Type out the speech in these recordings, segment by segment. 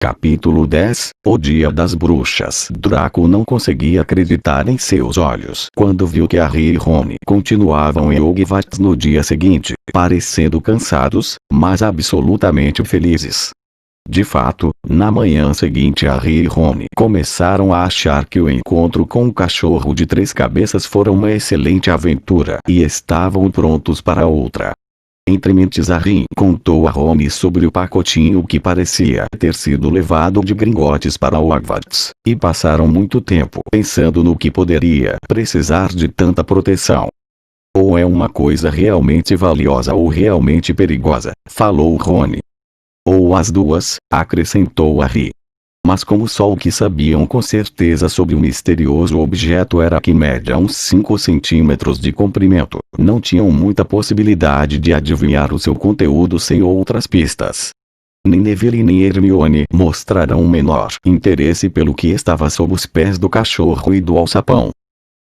Capítulo 10 O Dia das Bruxas. Draco não conseguia acreditar em seus olhos quando viu que Harry e Rony continuavam em Hogwarts no dia seguinte, parecendo cansados, mas absolutamente felizes. De fato, na manhã seguinte Harry e Rony começaram a achar que o encontro com o cachorro de 3 cabeças fora uma excelente aventura e estavam prontos para outra. Entre mentes Harry contou a Rony sobre o pacotinho que parecia ter sido levado de Gringotts para Hogwarts, e passaram muito tempo pensando no que poderia precisar de tanta proteção. Ou é uma coisa realmente valiosa ou realmente perigosa, falou Rony. Ou as duas, acrescentou Harry. Mas como só o que sabiam com certeza sobre o misterioso objeto era que media uns 5 centímetros de comprimento, não tinham muita possibilidade de adivinhar o seu conteúdo sem outras pistas. Nem Neville nem Hermione mostraram o menor interesse pelo que estava sob os pés do cachorro e do alçapão.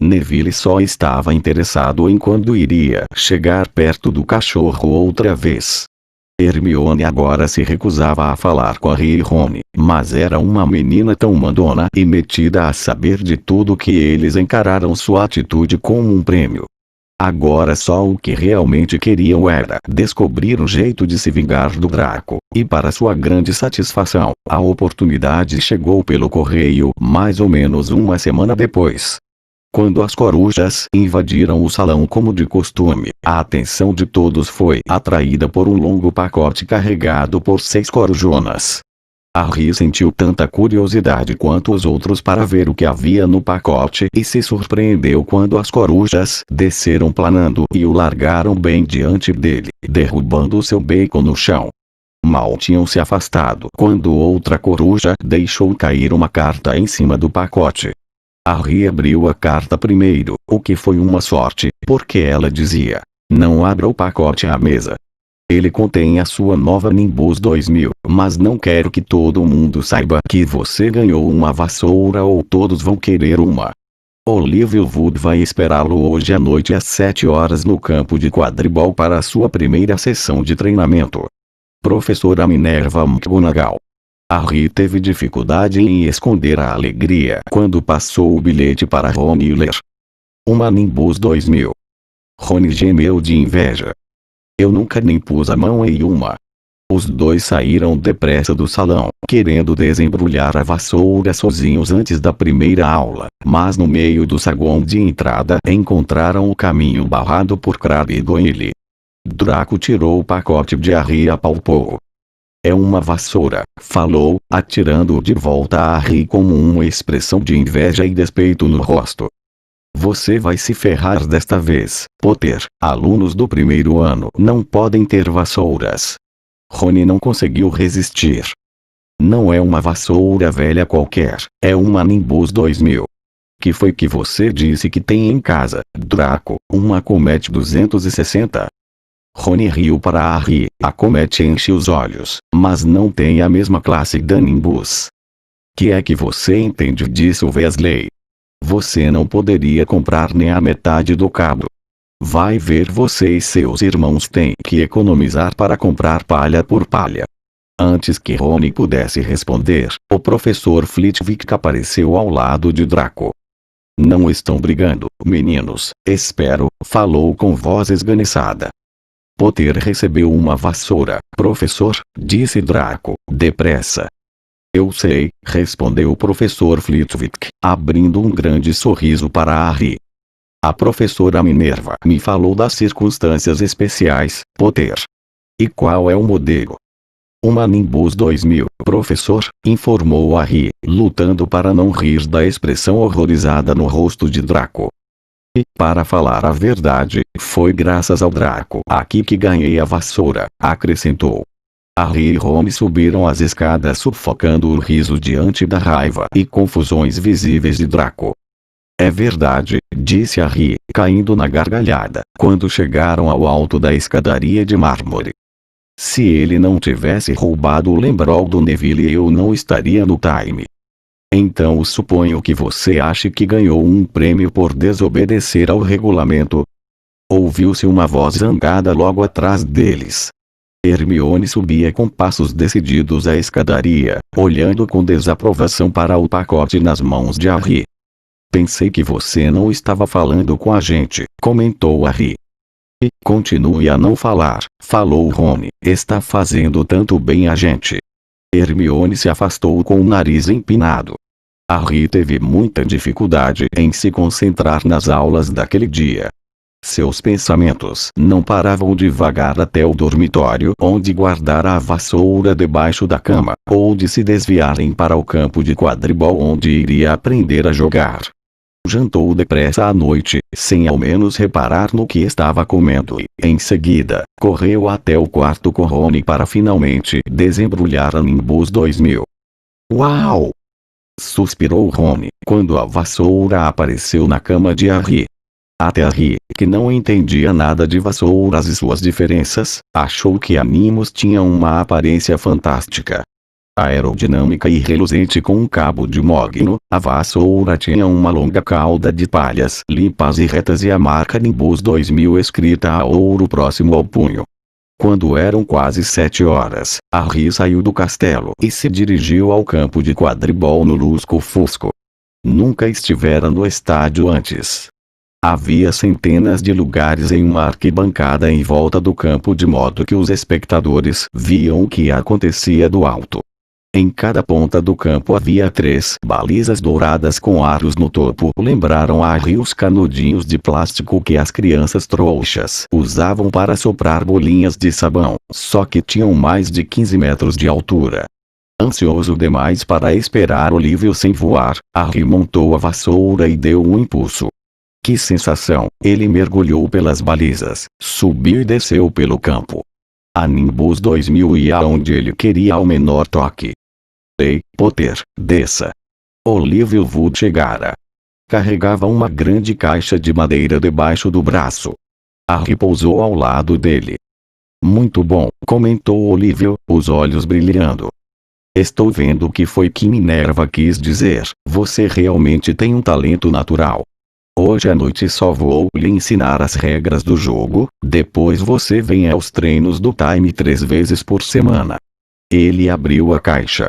Neville só estava interessado em quando iria chegar perto do cachorro outra vez. Hermione agora se recusava a falar com Harry e Rony, mas era uma menina tão mandona e metida a saber de tudo que eles encararam sua atitude como um prêmio. Agora só o que realmente queriam era descobrir um jeito de se vingar do Draco, e para sua grande satisfação, a oportunidade chegou pelo correio mais ou menos uma semana depois. Quando as corujas invadiram o salão como de costume, a atenção de todos foi atraída por um longo pacote carregado por 6 corujonas. Harry sentiu tanta curiosidade quanto os outros para ver o que havia no pacote e se surpreendeu quando as corujas desceram planando e o largaram bem diante dele, derrubando seu bacon no chão. Mal tinham se afastado quando outra coruja deixou cair uma carta em cima do pacote. Harry abriu a carta primeiro, o que foi uma sorte, porque ela dizia: "Não abra o pacote à mesa. Ele contém a sua nova Nimbus 2000, mas não quero que todo mundo saiba que você ganhou uma vassoura ou todos vão querer uma. Olivia Wood vai esperá-lo hoje à noite às 7 horas no campo de quadribol para a sua primeira sessão de treinamento. Professora Minerva McGonagall." Harry teve dificuldade em esconder a alegria quando passou o bilhete para Rony ler. "Uma Nimbus 2000. Rony gemeu de inveja. "Eu nunca nem pus a mão em uma." Os dois saíram depressa do salão, querendo desembrulhar a vassoura sozinhos antes da primeira aula, mas no meio do saguão de entrada encontraram o caminho barrado por Crabbe e Goyle. Draco tirou o pacote de Harry e apalpou. "É uma vassoura", falou, atirando-o de volta a Harry com uma expressão de inveja e despeito no rosto. "Você vai se ferrar desta vez, Potter. Alunos do primeiro ano não podem ter vassouras." Rony não conseguiu resistir. "Não é uma vassoura velha qualquer, é uma Nimbus 2000. Que foi que você disse que tem em casa, Draco? Uma Comet 260? Rony riu para Harry. "A Comet enche os olhos, mas não tem a mesma classe da Nimbus." "Que é que você entende disso, Weasley? Você não poderia comprar nem a metade do cabo. Vai ver, você e seus irmãos têm que economizar para comprar palha por palha." Antes que Rony pudesse responder, o professor Flitwick apareceu ao lado de Draco. "Não estão brigando, meninos, espero", falou com voz esganiçada. "Potter recebeu uma vassoura, professor", disse Draco, depressa. "Eu sei", respondeu o professor Flitwick, abrindo um grande sorriso para Harry. "A professora Minerva me falou das circunstâncias especiais, Potter." "E qual é o modelo?" "Uma Nimbus 2000, professor", informou Harry, lutando para não rir da expressão horrorizada no rosto de Draco. "E, para falar a verdade, foi graças ao Draco aqui que ganhei a vassoura", acrescentou. Harry e Rony subiram as escadas sufocando o riso diante da raiva e confusões visíveis de Draco. "É verdade", disse Harry, caindo na gargalhada, quando chegaram ao alto da escadaria de mármore. "Se ele não tivesse roubado o Lembrol do Neville, eu não estaria no time." "Então suponho que você ache que ganhou um prêmio por desobedecer ao regulamento." Ouviu-se uma voz zangada logo atrás deles. Hermione subia com passos decididos a escadaria, olhando com desaprovação para o pacote nas mãos de Harry. Pensei que você não estava falando com a gente, comentou Harry. E continue a não falar, falou Rony, está fazendo tanto bem a gente. Hermione se afastou com o nariz empinado. Harry teve muita dificuldade em se concentrar nas aulas daquele dia. Seus pensamentos não paravam de vagar até o dormitório onde guardara a vassoura debaixo da cama, ou de se desviarem para o campo de quadribol onde iria aprender a jogar. Jantou depressa à noite, sem ao menos reparar no que estava comendo e, em seguida, correu até o quarto com Rony para finalmente desembrulhar a Nimbus 2000. Uau! Suspirou Rony, quando a vassoura apareceu na cama de Harry. Até Harry, que não entendia nada de vassouras e suas diferenças, achou que a Nimbus tinha uma aparência fantástica. Aerodinâmica e reluzente com um cabo de mogno, a vassoura tinha uma longa cauda de palhas limpas e retas e a marca Nimbus 2000 escrita a ouro próximo ao punho. Quando eram quase 7 horas, Harry saiu do castelo e se dirigiu ao campo de quadribol no lusco-fusco. Nunca estivera no estádio antes. Havia centenas de lugares em uma arquibancada em volta do campo de modo que os espectadores viam o que acontecia do alto. Em cada ponta do campo havia 3 balizas douradas com aros no topo. Lembraram a Harry os canudinhos de plástico que as crianças trouxas usavam para soprar bolinhas de sabão, só que tinham mais de 15 metros de altura. Ansioso demais para esperar Olívio sem voar, Harry montou a vassoura e deu um impulso. Que sensação! Ele mergulhou pelas balizas, subiu e desceu pelo campo. A Nimbus 2000 ia onde ele queria ao menor toque. Ei, Potter, desça. Olívio Wood chegara. Carregava uma grande caixa de madeira debaixo do braço. Harry pousou ao lado dele. Muito bom, comentou Olívio, os olhos brilhando. Estou vendo o que foi que Minerva quis dizer. Você realmente tem um talento natural. Hoje à noite só vou lhe ensinar as regras do jogo, depois você vem aos treinos do Time 3 vezes por semana. Ele abriu a caixa.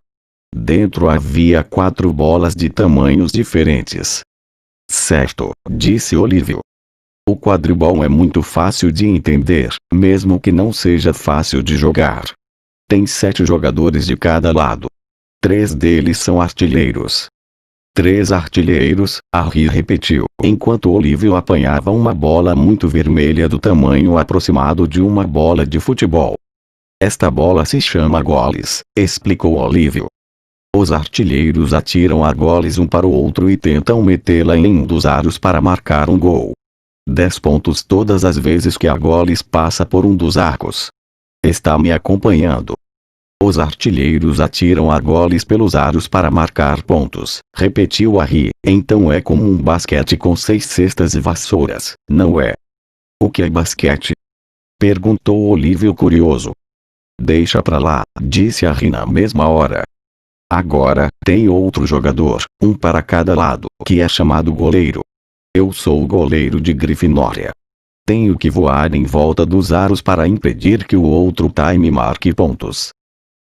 Dentro havia 4 bolas de tamanhos diferentes. Certo, disse Olívio. O quadribol é muito fácil de entender, mesmo que não seja fácil de jogar. Tem 7 jogadores de cada lado. 3 deles são artilheiros. 3 artilheiros, Harry repetiu, enquanto Olívio apanhava uma bola muito vermelha do tamanho aproximado de uma bola de futebol. Esta bola se chama goles, explicou Olívio. Os artilheiros atiram a goles um para o outro e tentam metê-la em um dos aros para marcar um gol. 10 pontos todas as vezes que a goles passa por um dos arcos. Está me acompanhando? Os artilheiros atiram a goles pelos aros para marcar pontos, repetiu Harry. Então é como um basquete com 6 cestas e vassouras, não é? O que é basquete? Perguntou Olívio curioso. Deixa pra lá, disse Harry na mesma hora. Agora, tem outro jogador, um para cada lado, que é chamado goleiro. Eu sou o goleiro de Grifinória. Tenho que voar em volta dos aros para impedir que o outro time marque pontos.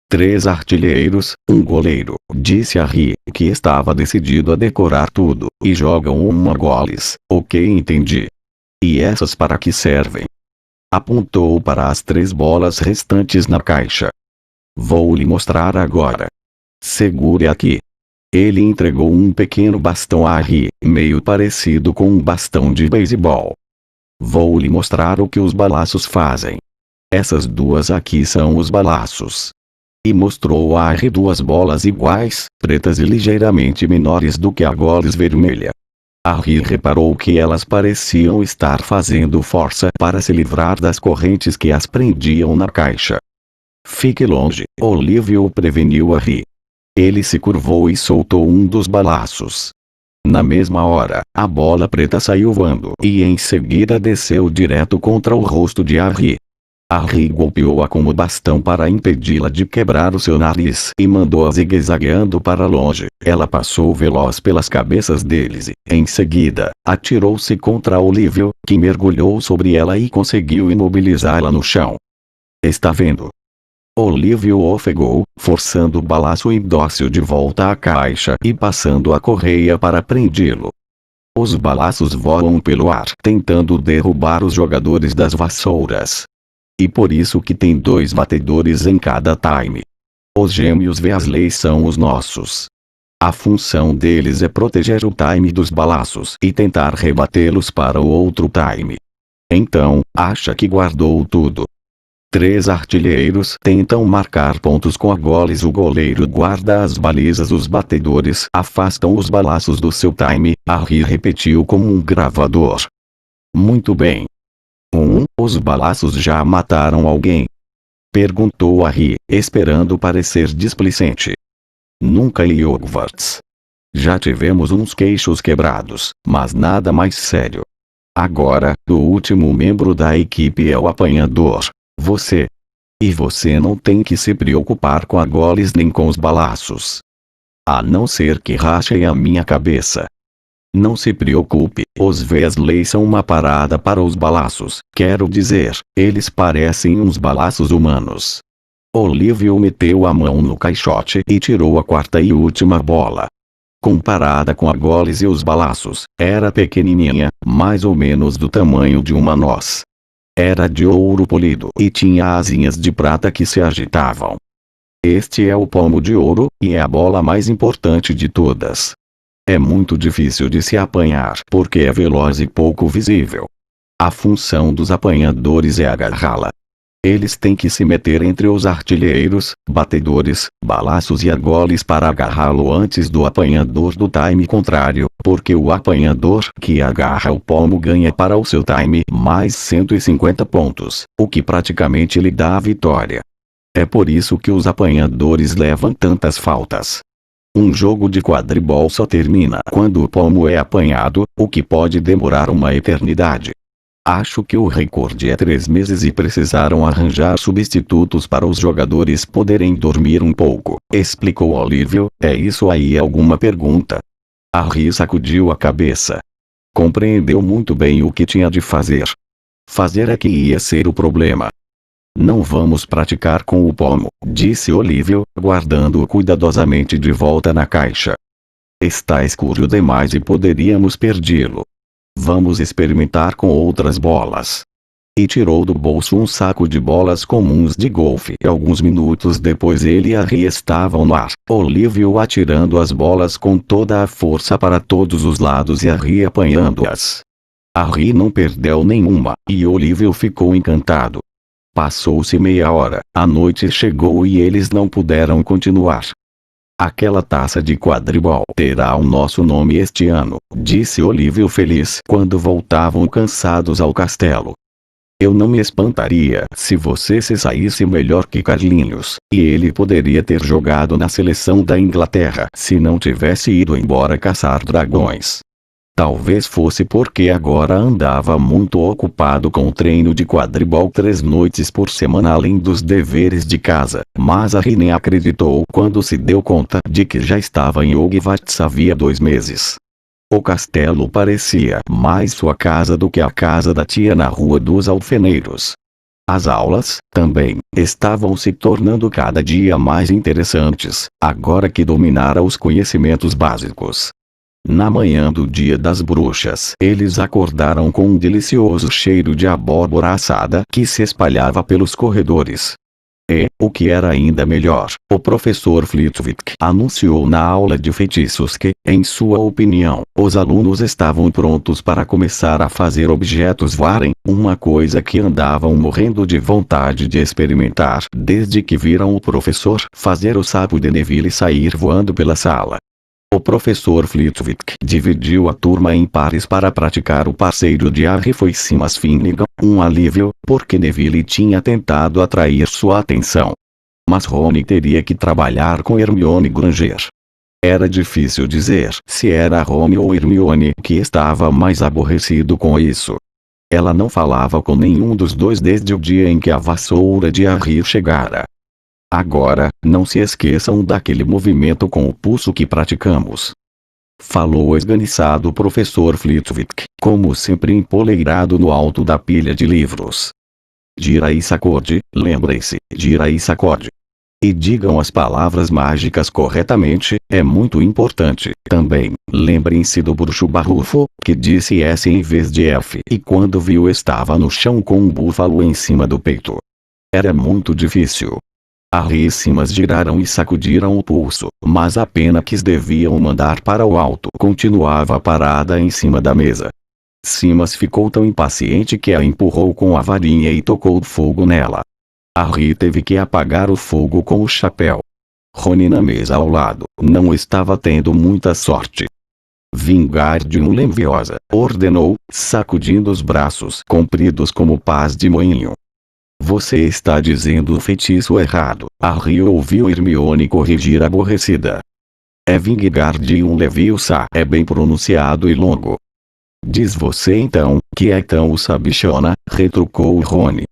3 artilheiros, um goleiro, disse Harry, que estava decidido a decorar tudo, e jogam uma goles, ok, entendi. E essas para que servem? Apontou para as 3 bolas restantes na caixa. Vou lhe mostrar agora. Segure aqui. Ele entregou um pequeno bastão a Harry, meio parecido com um bastão de beisebol. Vou lhe mostrar o que os balaços fazem. Essas 2 aqui são os balaços. E mostrou a Harry 2 bolas iguais, pretas e ligeiramente menores do que a goles vermelha. Harry reparou que elas pareciam estar fazendo força para se livrar das correntes que as prendiam na caixa. Fique longe, Olívio preveniu Harry. Ele se curvou e soltou um dos balaços. Na mesma hora, a bola preta saiu voando e em seguida desceu direto contra o rosto de Harry. Harry golpeou-a com o bastão para impedi-la de quebrar o seu nariz e mandou-a zigue-zagueando para longe. Ela passou veloz pelas cabeças deles e, em seguida, atirou-se contra Olívio, que mergulhou sobre ela e conseguiu imobilizá-la no chão. Está vendo? Olívio ofegou, forçando o balaço indócil de volta à caixa e passando a correia para prendê-lo. Os balaços voam pelo ar tentando derrubar os jogadores das vassouras. E por isso que tem 2 batedores em cada time. Os gêmeos Weasley são os nossos. A função deles é proteger o time dos balaços e tentar rebatê-los para o outro time. Então, acha que guardou tudo. 3 artilheiros tentam marcar pontos com a goles. O goleiro guarda as balizas. Os batedores afastam os balaços do seu time. Harry repetiu como um gravador. Muito bem. Os balaços já mataram alguém? Perguntou Harry, esperando parecer displicente. Nunca em Hogwarts. Já tivemos uns queixos quebrados, mas nada mais sério. Agora, o último membro da equipe é o apanhador. Você. E você não tem que se preocupar com a goles nem com os balaços. A não ser que rachem a minha cabeça. Não se preocupe, os Weasley são uma parada para os balaços. Quero dizer, eles parecem uns balaços humanos. Olívio meteu a mão no caixote e tirou a 4ª e última bola. Comparada com a goles e os balaços, era pequenininha, mais ou menos do tamanho de uma noz. Era de ouro polido e tinha asinhas de prata que se agitavam. Este é o pomo de ouro, e é a bola mais importante de todas. É muito difícil de se apanhar porque é veloz e pouco visível. A função dos apanhadores é agarrá-la. Eles têm que se meter entre os artilheiros, batedores, balaços e goles para agarrá-lo antes do apanhador do time contrário, porque o apanhador que agarra o pomo ganha para o seu time mais 150 pontos, o que praticamente lhe dá a vitória. É por isso que os apanhadores levam tantas faltas. Um jogo de quadribol só termina quando o pomo é apanhado, o que pode demorar uma eternidade. Acho que o recorde é 3 meses e precisaram arranjar substitutos para os jogadores poderem dormir um pouco, explicou Olívio. É isso aí? Alguma pergunta? Harry sacudiu a cabeça. Compreendeu muito bem o que tinha de fazer. Fazer é que ia ser o problema. Não vamos praticar com o pomo, disse Olívio, guardando-o cuidadosamente de volta na caixa. Está escuro demais e poderíamos perdê-lo. Vamos experimentar com outras bolas. E tirou do bolso um saco de bolas comuns de golfe. Alguns minutos depois ele e Harry estavam no ar, Olívio atirando as bolas com toda a força para todos os lados e Harry apanhando-as. Harry não perdeu nenhuma, e Olívio ficou encantado. Passou-se meia hora, a noite chegou e eles não puderam continuar. Aquela taça de quadribol terá o nosso nome este ano, disse Olívio feliz quando voltavam cansados ao castelo. Eu não me espantaria se você se saísse melhor que Carlinhos, e ele poderia ter jogado na seleção da Inglaterra se não tivesse ido embora caçar dragões. Talvez fosse porque agora andava muito ocupado com o treino de quadribol 3 noites por semana além dos deveres de casa, mas Harry nem acreditou quando se deu conta de que já estava em Hogwarts havia 2 meses. O castelo parecia mais sua casa do que a casa da tia na Rua dos Alfeneiros. As aulas, também, estavam se tornando cada dia mais interessantes, agora que dominara os conhecimentos básicos. Na manhã do Dia das Bruxas, eles acordaram com um delicioso cheiro de abóbora assada que se espalhava pelos corredores. E, o que era ainda melhor, o professor Flitwick anunciou na aula de feitiços que, em sua opinião, os alunos estavam prontos para começar a fazer objetos voarem, uma coisa que andavam morrendo de vontade de experimentar desde que viram o professor fazer o sapo de Neville sair voando pela sala. O professor Flitwick dividiu a turma em pares para praticar. O parceiro de Harry foi Simas Finnegan, um alívio, porque Neville tinha tentado atrair sua atenção. Mas Rony teria que trabalhar com Hermione Granger. Era difícil dizer se era Rony ou Hermione que estava mais aborrecido com isso. Ela não falava com nenhum dos dois desde o dia em que a vassoura de Harry chegara. Agora, não se esqueçam daquele movimento com o pulso que praticamos. Falou o esganiçado professor Flitwick, como sempre empoleirado no alto da pilha de livros. gira e sacode, lembrem-se, gira e sacode. E digam as palavras mágicas corretamente, é muito importante. Também, lembrem-se do bruxo barrufo, que disse S em vez de F e quando viu estava no chão com um búfalo em cima do peito. Era muito difícil. Harry e Simas giraram e sacudiram o pulso, mas a pena que deviam mandar para o alto continuava parada em cima da mesa. Simas ficou tão impaciente que a empurrou com a varinha e tocou fogo nela. Harry teve que apagar o fogo com o chapéu. Rony na mesa ao lado, não estava tendo muita sorte. Wingardium Leviosa, ordenou, sacudindo os braços compridos como pás de moinho. Você está dizendo o feitiço errado. Harry ouviu Hermione corrigir aborrecida. É Wingardium Leviosa. É bem pronunciado e longo. Diz você então, que é tão sabichona, retrucou Rony.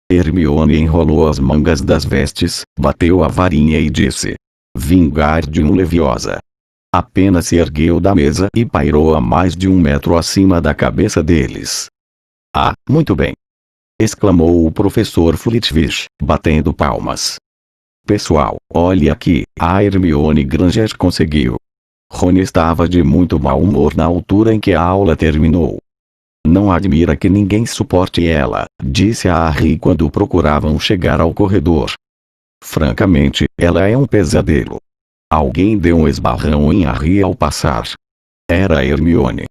Hermione enrolou as mangas das vestes, bateu a varinha e disse: Wingardium Leviosa. Apenas se ergueu da mesa e pairou a mais de 1 metro acima da cabeça deles. Ah, muito bem! Exclamou o professor Flitwick, batendo palmas. Pessoal, olhe aqui, a Hermione Granger conseguiu. Rony estava de muito mau humor na altura em que a aula terminou. Não admira que ninguém suporte ela, disse a Harry quando procuravam chegar ao corredor. Francamente, ela é um pesadelo. Alguém deu um esbarrão em Harry ao passar. Era Hermione.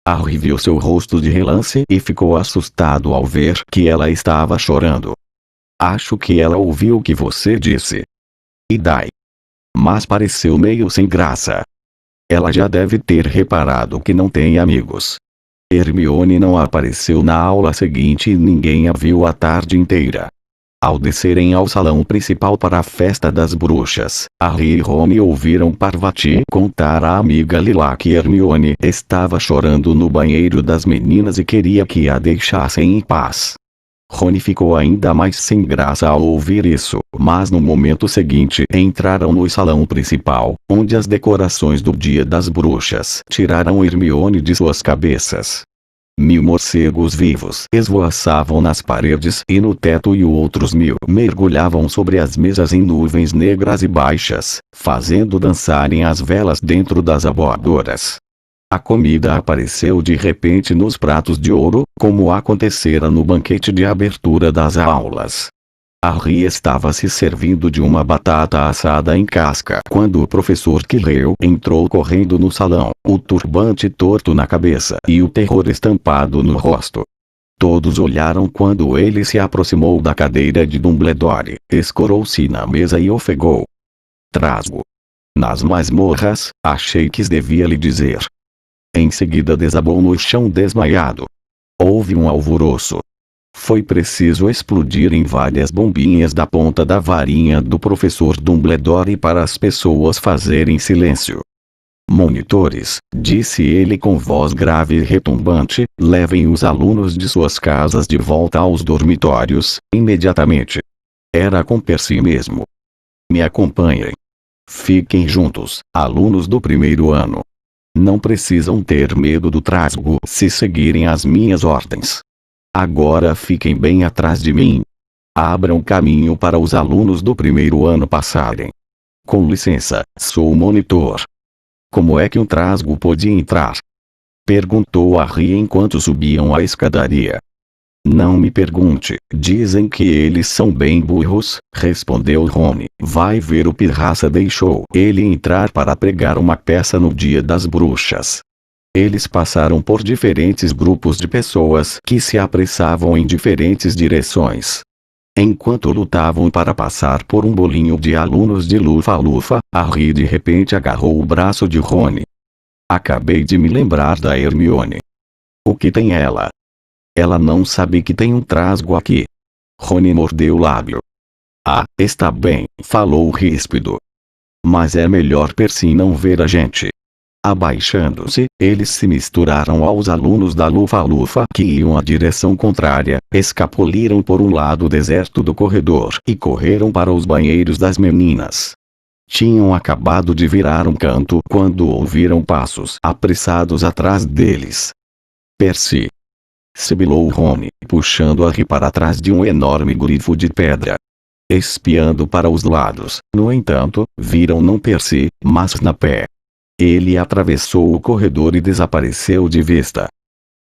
Harry viu seu rosto de relance e ficou assustado ao ver que ela estava chorando. Acho que ela ouviu o que você disse. E daí? Mas pareceu meio sem graça. Ela já deve ter reparado que não tem amigos. Hermione não apareceu na aula seguinte e ninguém a viu a tarde inteira. Ao descerem ao salão principal para a festa das bruxas, Harry e Rony ouviram Parvati contar à amiga Lila que Hermione estava chorando no banheiro das meninas e queria que a deixassem em paz. Rony ficou ainda mais sem graça ao ouvir isso, mas no momento seguinte entraram no salão principal, onde as decorações do Dia das Bruxas tiraram Hermione de suas cabeças. 1000 morcegos vivos esvoaçavam nas paredes e no teto e outros 1000 mergulhavam sobre as mesas em nuvens negras e baixas, fazendo dançarem as velas dentro das aboadoras. A comida apareceu de repente nos pratos de ouro, como acontecera no banquete de abertura das aulas. Harry estava se servindo de uma batata assada em casca quando o professor Quirrell entrou correndo no salão, o turbante torto na cabeça e o terror estampado no rosto. Todos olharam quando ele se aproximou da cadeira de Dumbledore, escorou-se na mesa e ofegou. Trasgo. Nas masmorras, achei que devia lhe dizer. Em seguida desabou no chão desmaiado. Houve um alvoroço. Foi preciso explodir em várias bombinhas da ponta da varinha do professor Dumbledore para as pessoas fazerem silêncio. Monitores, disse ele com voz grave e retumbante, levem os alunos de suas casas de volta aos dormitórios, imediatamente. Era com Percy mesmo. Me acompanhem. Fiquem juntos, alunos do primeiro ano. Não precisam ter medo do trasgo se seguirem as minhas ordens. Agora fiquem bem atrás de mim. Abram caminho para os alunos do primeiro ano passarem. Com licença, sou o monitor. Como é que um trasgo pôde entrar? Perguntou Harry enquanto subiam a escadaria. Não me pergunte, dizem que eles são bem burros, respondeu Rony. Vai ver, o pirraça deixou ele entrar para pregar uma peça no Dia das Bruxas. Eles passaram por diferentes grupos de pessoas que se apressavam em diferentes direções. Enquanto lutavam para passar por um bolinho de alunos de Lufa-Lufa, Harry de repente agarrou o braço de Rony. Acabei de me lembrar da Hermione. O que tem ela? Ela não sabe que tem um trasgo aqui. Rony mordeu o lábio. Ah, está bem, falou ríspido. Mas é melhor Percy não ver a gente. Abaixando-se, eles se misturaram aos alunos da Lufa-Lufa que iam à direção contrária, escapuliram por um lado deserto do corredor e correram para os banheiros das meninas. Tinham acabado de virar um canto quando ouviram passos apressados atrás deles. Percy. sibilou Rony, puxando Harry para trás de um enorme grifo de pedra. Espiando para os lados, no entanto, viram não Percy, mas Snape. Ele atravessou o corredor e desapareceu de vista.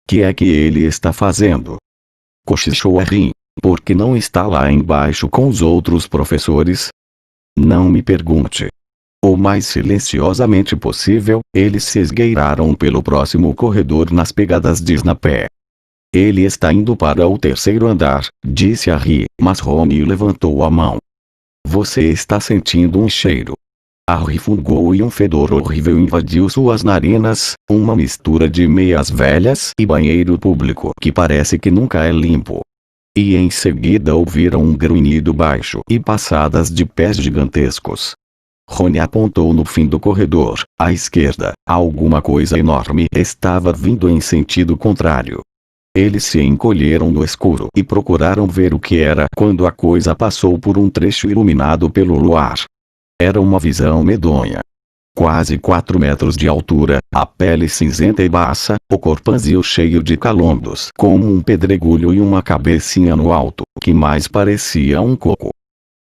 Que é que ele está fazendo? Cochichou Harry. Por que não está lá embaixo com os outros professores? Não me pergunte. O mais silenciosamente possível, eles se esgueiraram pelo próximo corredor nas pegadas de Snape. Ele está indo para o terceiro andar, disse Harry, mas Rony levantou a mão. Você está sentindo um cheiro. Harry fungou e um fedor horrível invadiu suas narinas, uma mistura de meias velhas e banheiro público que parece que nunca é limpo. E em seguida ouviram um grunhido baixo e passadas de pés gigantescos. Rony apontou no fim do corredor, à esquerda. Alguma coisa enorme estava vindo em sentido contrário. Eles se encolheram no escuro e procuraram ver o que era quando a coisa passou por um trecho iluminado pelo luar. Era uma visão medonha. Quase 4 metros de altura, a pele cinzenta e baça, o corpanzil cheio de calombos como um pedregulho e uma cabecinha no alto, que mais parecia um coco.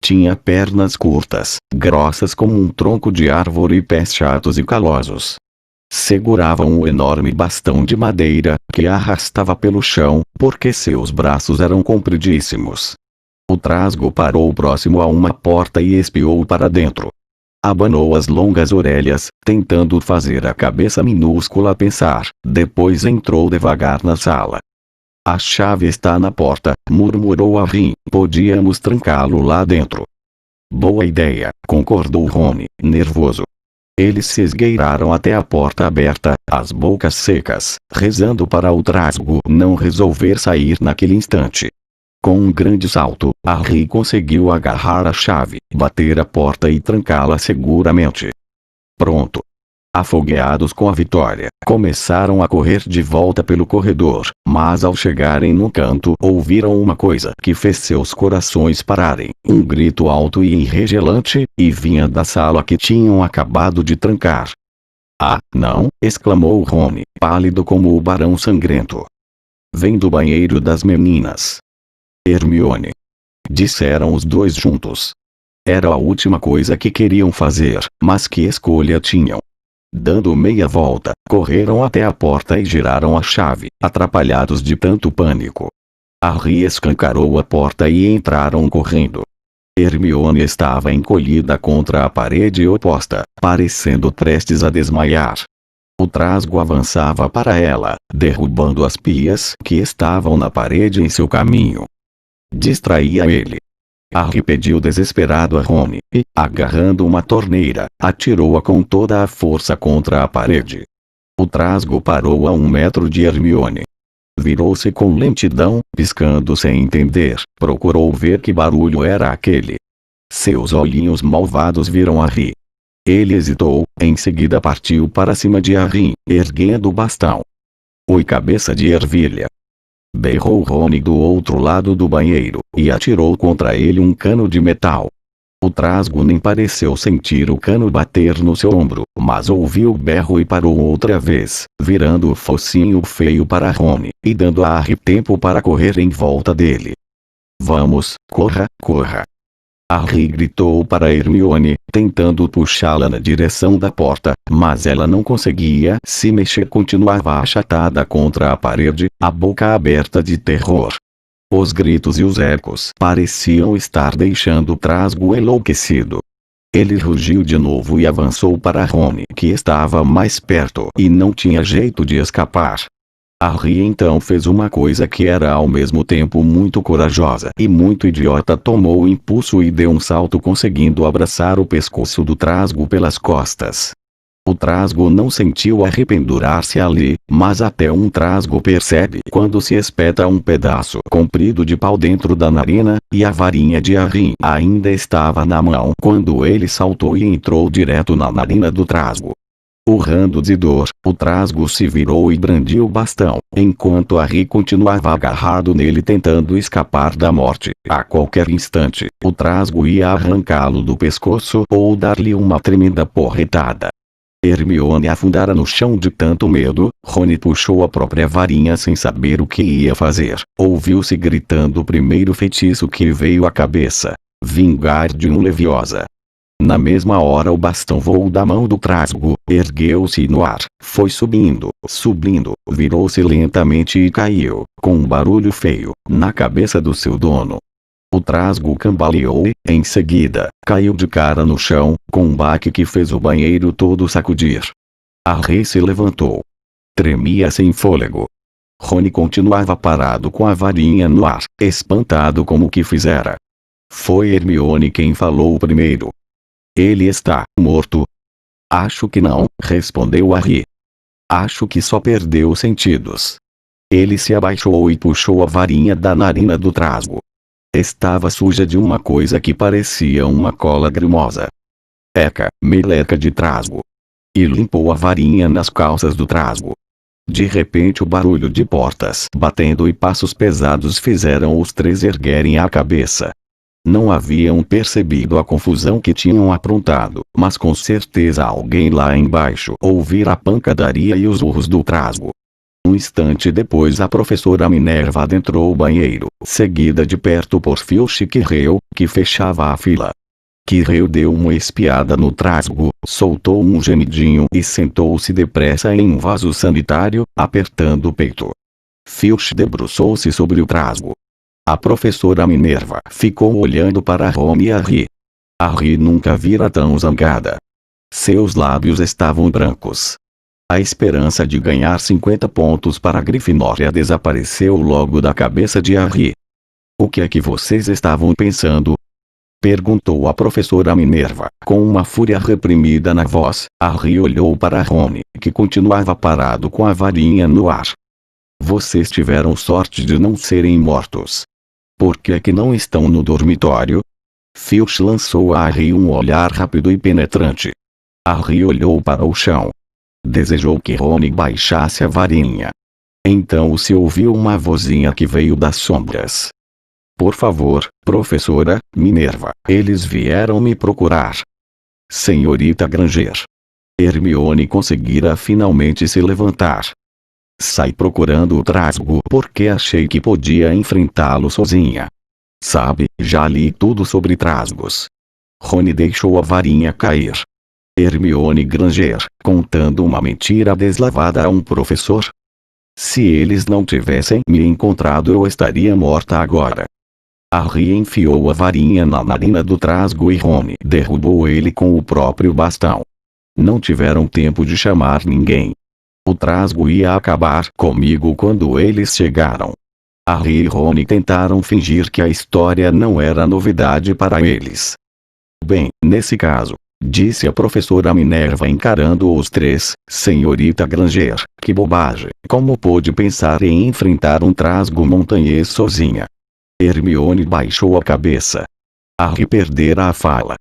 Tinha pernas curtas, grossas como um tronco de árvore e pés chatos e calosos. Segurava um enorme bastão de madeira, que arrastava pelo chão, porque seus braços eram compridíssimos. O trasgo parou próximo a uma porta e espiou para dentro. Abanou as longas orelhas, tentando fazer a cabeça minúscula pensar, depois entrou devagar na sala. A chave está na porta, murmurou Harry, podíamos trancá-lo lá dentro. Boa ideia, concordou Rony, nervoso. Eles se esgueiraram até a porta aberta, as bocas secas, rezando para o trasgo não resolver sair naquele instante. Com um grande salto, Harry conseguiu agarrar a chave, bater a porta e trancá-la seguramente. Pronto. Afogueados com a vitória, começaram a correr de volta pelo corredor, mas ao chegarem no canto ouviram uma coisa que fez seus corações pararem, um grito alto e enregelante, e vinha da sala que tinham acabado de trancar. Ah, não, exclamou Rony, pálido como o barão sangrento. Vem do banheiro das meninas. Hermione. Disseram os dois juntos. Era a última coisa que queriam fazer, mas que escolha tinham? Dando meia volta, correram até a porta e giraram a chave, atrapalhados de tanto pânico. Harry escancarou a porta e entraram correndo. Hermione estava encolhida contra a parede oposta, parecendo prestes a desmaiar. O trasgo avançava para ela, derrubando as pias que estavam na parede em seu caminho. Distraía ele. Harry pediu desesperado a Rony, e, agarrando uma torneira, atirou-a com toda a força contra a parede. O trasgo parou a 1 metro de Hermione. Virou-se com lentidão, piscando sem entender, procurou ver que barulho era aquele. Seus olhinhos malvados viram Harry. Ele hesitou, em seguida partiu para cima de Harry, erguendo o bastão. Oi, cabeça de ervilha! Berrou Rony do outro lado do banheiro, e atirou contra ele um cano de metal. O trasgo nem pareceu sentir o cano bater no seu ombro, mas ouviu o berro e parou outra vez, virando o focinho feio para Rony, e dando a Harry tempo para correr em volta dele. Vamos, corra, corra! Harry gritou para Hermione, tentando puxá-la na direção da porta, mas ela não conseguia se mexer, continuava achatada contra a parede, a boca aberta de terror. Os gritos e os ecos pareciam estar deixando o trasgo enlouquecido. Ele rugiu de novo e avançou para Rony, que estava mais perto e não tinha jeito de escapar. Harry então fez uma coisa que era ao mesmo tempo muito corajosa e muito idiota, tomou o impulso e deu um salto, conseguindo abraçar o pescoço do trasgo pelas costas. O trasgo não sentiu Harry pendurar-se ali, mas até um trasgo percebe quando se espeta um pedaço comprido de pau dentro da narina, e a varinha de Harry ainda estava na mão quando ele saltou e entrou direto na narina do trasgo. Urrando de dor, o trasgo se virou e brandiu o bastão, enquanto Harry continuava agarrado nele tentando escapar da morte. A qualquer instante, o trasgo ia arrancá-lo do pescoço ou dar-lhe uma tremenda porretada. Hermione afundara no chão de tanto medo. Rony puxou a própria varinha sem saber o que ia fazer. Ouviu-se gritando o primeiro feitiço que veio à cabeça. Wingardium Leviosa. Na mesma hora o bastão voou da mão do trasgo, ergueu-se no ar, foi subindo, virou-se lentamente e caiu, com um barulho feio, na cabeça do seu dono. O trasgo cambaleou e, em seguida, caiu de cara no chão, com um baque que fez o banheiro todo sacudir. Harry se levantou. Tremia sem fôlego. Rony continuava parado com a varinha no ar, espantado com o que fizera. Foi Hermione quem falou primeiro. Ele está morto? Acho que não, respondeu Harry. Acho que só perdeu os sentidos. Ele se abaixou e puxou a varinha da narina do trasgo. Estava suja de uma coisa que parecia uma cola grumosa. Eca, meleca de trasgo. E limpou a varinha nas calças do trasgo. De repente o barulho de portas batendo e passos pesados fizeram os três erguerem a cabeça. Não haviam percebido a confusão que tinham aprontado, mas com certeza alguém lá embaixo ouvira a pancadaria e os urros do trasgo. Um instante depois a professora Minerva adentrou o banheiro, seguida de perto por Filch e Quirrell, que fechava a fila. Quirrell deu uma espiada no trasgo, soltou um gemidinho e sentou-se depressa em um vaso sanitário, apertando o peito. Filch debruçou-se sobre o trasgo. A professora Minerva ficou olhando para Rony e Harry. Harry nunca vira tão zangada. Seus lábios estavam brancos. A esperança de ganhar 50 pontos para a Grifinória desapareceu logo da cabeça de Harry. O que é que vocês estavam pensando? Perguntou a professora Minerva, com uma fúria reprimida na voz. Harry olhou para Rony, que continuava parado com a varinha no ar. Vocês tiveram sorte de não serem mortos. Por que é que não estão no dormitório? Filch lançou a Harry um olhar rápido e penetrante. Harry olhou para o chão. Desejou que Rony baixasse a varinha. Então se ouviu uma vozinha que veio das sombras. Por favor, professora Minerva, eles vieram me procurar. Senhorita Granger. Hermione conseguira finalmente se levantar. Saí procurando o trasgo porque achei que podia enfrentá-lo sozinha. Sabe, já li tudo sobre trasgos. Rony deixou a varinha cair. Hermione Granger, contando uma mentira deslavada a um professor? Se eles não tivessem me encontrado eu estaria morta agora. Harry enfiou a varinha na narina do trasgo e Rony derrubou ele com o próprio bastão. Não tiveram tempo de chamar ninguém. O trasgo ia acabar comigo quando eles chegaram. Harry e Rony tentaram fingir que a história não era novidade para eles. Bem, nesse caso, disse a professora Minerva encarando os três, senhorita Granger, que bobagem, como pôde pensar em enfrentar um trasgo montanhês sozinha? Hermione baixou a cabeça. Harry perdera a fala.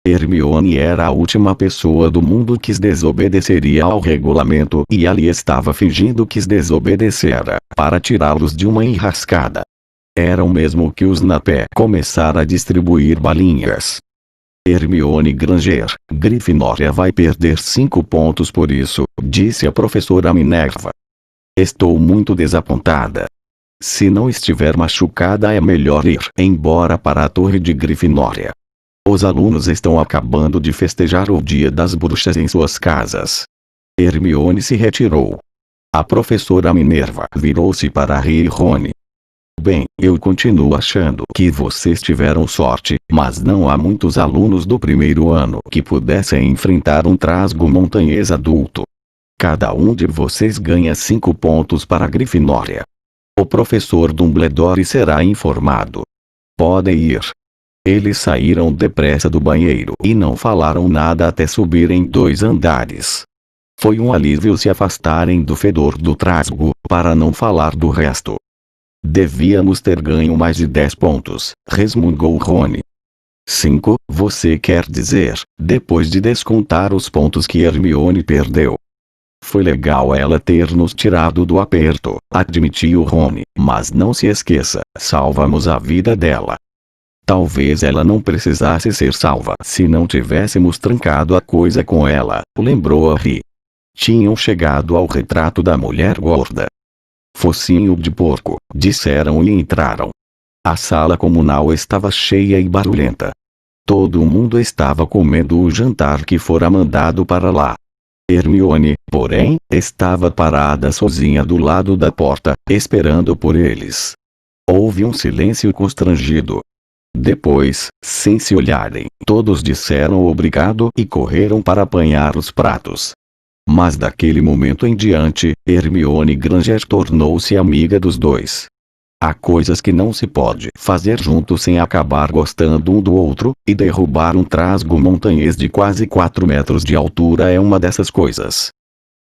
Hermione era a última pessoa do mundo que desobedeceria ao regulamento e ali estava fingindo que desobedecera, para tirá-los de uma enrascada. Era o mesmo que os Napé começar a distribuir balinhas. Hermione Granger, Grifinória vai perder 5 pontos por isso, disse a professora Minerva. Estou muito desapontada. Se não estiver machucada é melhor ir embora para a torre de Grifinória. Os alunos estão acabando de festejar o Dia das Bruxas em suas casas. Hermione se retirou. A professora Minerva virou-se para Harry e Rony. Bem, eu continuo achando que vocês tiveram sorte, mas não há muitos alunos do primeiro ano que pudessem enfrentar um trasgo montanhês adulto. Cada um de vocês ganha 5 pontos para a Grifinória. O professor Dumbledore será informado. Podem ir. Eles saíram depressa do banheiro e não falaram nada até subirem 2 andares. Foi um alívio se afastarem do fedor do trasgo, para não falar do resto. Devíamos ter ganho mais de 10 pontos, resmungou Rony. 5, você quer dizer, depois de descontar os pontos que Hermione perdeu. Foi legal ela ter nos tirado do aperto, admitiu Rony, mas não se esqueça, salvamos a vida dela. Talvez ela não precisasse ser salva se não tivéssemos trancado a coisa com ela, lembrou Harry. Tinham chegado ao retrato da mulher gorda. Focinho de porco, disseram e entraram. A sala comunal estava cheia e barulhenta. Todo mundo estava comendo o jantar que fora mandado para lá. Hermione, porém, estava parada sozinha do lado da porta, esperando por eles. Houve um silêncio constrangido. Depois, sem se olharem, todos disseram obrigado e correram para apanhar os pratos. Mas daquele momento em diante, Hermione Granger tornou-se amiga dos dois. Há coisas que não se pode fazer juntos sem acabar gostando um do outro, e derrubar um trasgo montanhês de quase 4 metros de altura é uma dessas coisas.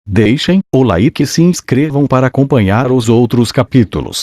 Deixem o like e se inscrevam para acompanhar os outros capítulos.